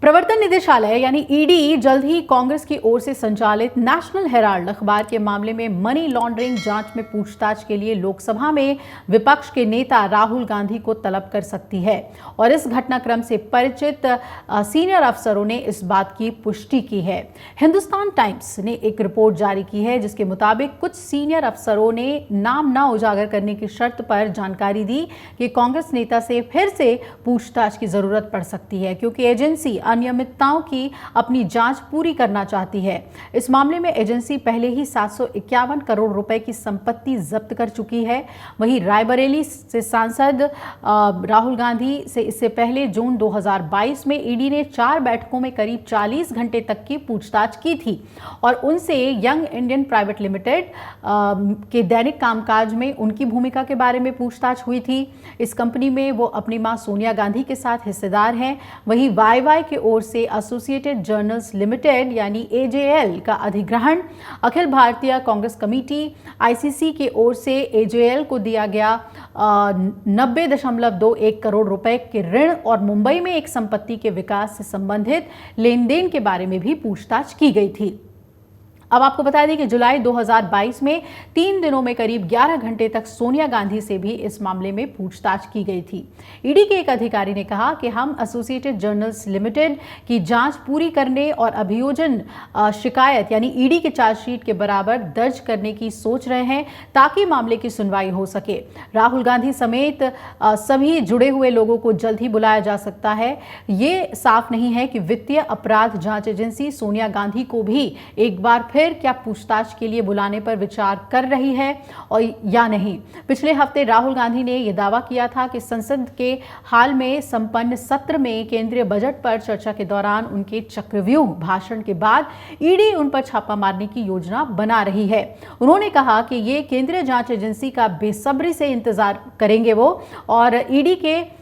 प्रवर्तन निदेशालय यानी ईडी जल्द ही कांग्रेस की ओर से संचालित नेशनल हेराल्ड अखबार के मामले में मनी लॉन्ड्रिंग जांच में पूछताछ के लिए लोकसभा में विपक्ष के नेता राहुल गांधी को तलब कर सकती है। और इस घटनाक्रम से परिचित सीनियर अफसरों ने इस बात की पुष्टि की है। हिंदुस्तान टाइम्स ने एक रिपोर्ट जारी की है जिसके मुताबिक कुछ सीनियर अफसरों ने नाम न उजागर करने की शर्त पर जानकारी दी कि कांग्रेस नेता से फिर से पूछताछ की जरूरत पड़ सकती है, क्योंकि एजेंसी अनियमितताओं की अपनी जांच पूरी करना चाहती है। इस मामले में एजेंसी पहले ही 751 करोड़ रुपए की संपत्ति जब्त कर चुकी है। वहीं रायबरेली से सांसद राहुल गांधी से इससे पहले जून 2022 में ईडी ने 4 बैठकों में करीब 40 घंटे तक की पूछताछ की थी और उनसे यंग इंडियन प्राइवेट लिमिटेड के दैनिक कामकाज में उनकी भूमिका के बारे में पूछताछ हुई थी। इस कंपनी में वो अपनी मां सोनिया गांधी के साथ हिस्सेदार हैं। वहीं वाईवाई की ओर से एसोसिएटेड जर्नल्स लिमिटेड यानी एजेएल का अधिग्रहण, अखिल भारतीय कांग्रेस कमेटी आईसीसी की ओर से एजेएल को दिया गया 90.21 करोड़ रुपए के ऋण और मुंबई में एक संपत्ति के विकास से संबंधित लेन देन के बारे में भी पूछताछ की गई थी। अब आपको बता दें कि जुलाई 2022 में 3 दिनों में करीब 11 घंटे तक सोनिया गांधी से भी इस मामले में पूछताछ की गई थी। ईडी के एक अधिकारी ने कहा कि हम एसोसिएटेड जर्नल्स लिमिटेड की जांच पूरी करने और अभियोजन शिकायत यानी ईडी के चार्जशीट के बराबर दर्ज करने की सोच रहे हैं ताकि मामले की सुनवाई हो सके। राहुल गांधी समेत सभी जुड़े हुए लोगों को जल्द ही बुलाया जा सकता है। ये साफ नहीं है कि वित्तीय अपराध जांच एजेंसी सोनिया गांधी को भी एक बार फिर क्या पूछताछ के लिए बुलाने पर विचार कर रही है और या नहीं। पिछले हफ्ते राहुल गांधी ने यह दावा किया था कि संसद के हाल में संपन्न सत्र में केंद्रीय बजट पर चर्चा के दौरान उनके चक्रव्यूह भाषण के बाद ईडी उन पर छापा मारने की योजना बना रही है। उन्होंने कहा कि ये केंद्रीय जांच एजेंसी का बेसब्री से इंतजार करेंगे वो, और ईडी के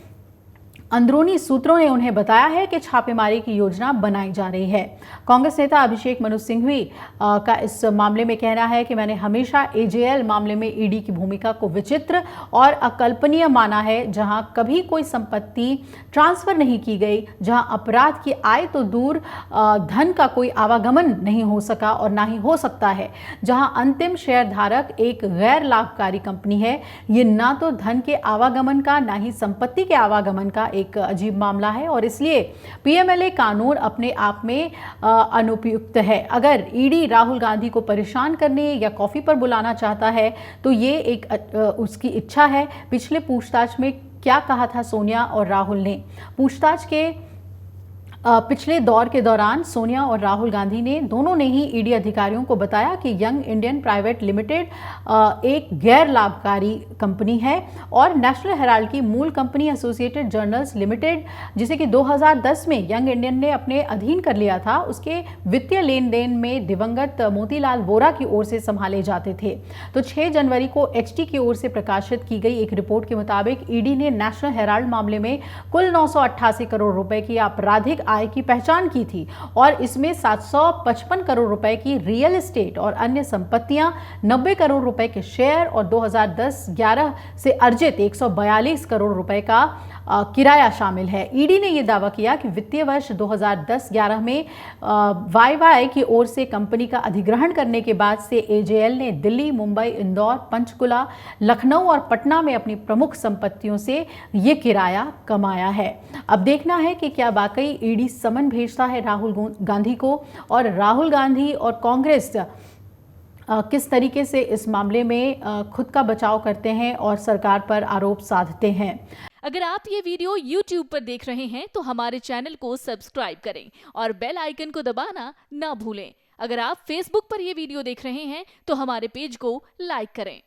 अंदरूनी सूत्रों ने उन्हें बताया है कि छापेमारी की योजना बनाई जा रही है। कांग्रेस नेता अभिषेक मनु सिंघवी का इस मामले में कहना है कि मैंने हमेशा एजेएल मामले में ईडी की भूमिका को विचित्र और अकल्पनीय माना है, जहां कभी कोई संपत्ति ट्रांसफर नहीं की गई, जहां अपराध की आय तो दूर धन का कोई आवागमन नहीं हो सका और ना ही हो सकता है, जहां अंतिम शेयर धारक एक गैर लाभकारी कंपनी है। ये ना तो धन के आवागमन का ना ही संपत्ति के आवागमन का एक अजीब मामला है और इसलिए पीएमएलए कानून अपने आप में अनुपयुक्त है। अगर ईडी राहुल गांधी को परेशान करने या कॉफी पर बुलाना चाहता है तो ये एक उसकी इच्छा है। पिछले पूछताछ में क्या कहा था सोनिया और राहुल ने? पूछताछ के पिछले दौर के दौरान सोनिया और राहुल गांधी ने दोनों ने ही ईडी अधिकारियों को बताया कि यंग इंडियन प्राइवेट लिमिटेड एक गैर लाभकारी कंपनी है और नेशनल हेराल्ड की मूल कंपनी एसोसिएटेड जर्नल्स लिमिटेड, जिसे कि 2010 में यंग इंडियन ने अपने अधीन कर लिया था, उसके वित्तीय लेन देन में दिवंगत मोतीलाल वोरा की ओर से संभाले जाते थे। तो 6 जनवरी को एचटी की ओर से प्रकाशित की गई एक रिपोर्ट के मुताबिक ईडी ने नेशनल हेराल्ड मामले में कुल 988 करोड़ रुपए की आपराधिक आय की पहचान की थी और इसमें 755 करोड़ रुपए की रियल एस्टेट और अन्य संपत्तियां, 90 करोड़ रुपए के शेयर और 2010-11 से अर्जित 142 करोड़ रुपए का किराया शामिल है। ईडी ने यह दावा किया कि वित्तीय वर्ष 2010-11 में वाईवाई की ओर से कंपनी का अधिग्रहण करने के बाद से एजेएल ने दिल्ली, मुंबई, इंदौर, पंचकुला, लखनऊ और पटना में अपनी प्रमुख संपत्तियों से ये किराया कमाया है। अब देखना है कि क्या वाकई ईडी समन भेजता है राहुल गांधी को और राहुल गांधी और कांग्रेस किस तरीके से इस मामले में खुद का बचाव करते हैं और सरकार पर आरोप साधते हैं। अगर आप ये वीडियो YouTube पर देख रहे हैं तो हमारे चैनल को सब्सक्राइब करें और बेल आइकन को दबाना ना भूलें। अगर आप Facebook पर ये वीडियो देख रहे हैं तो हमारे पेज को लाइक करें।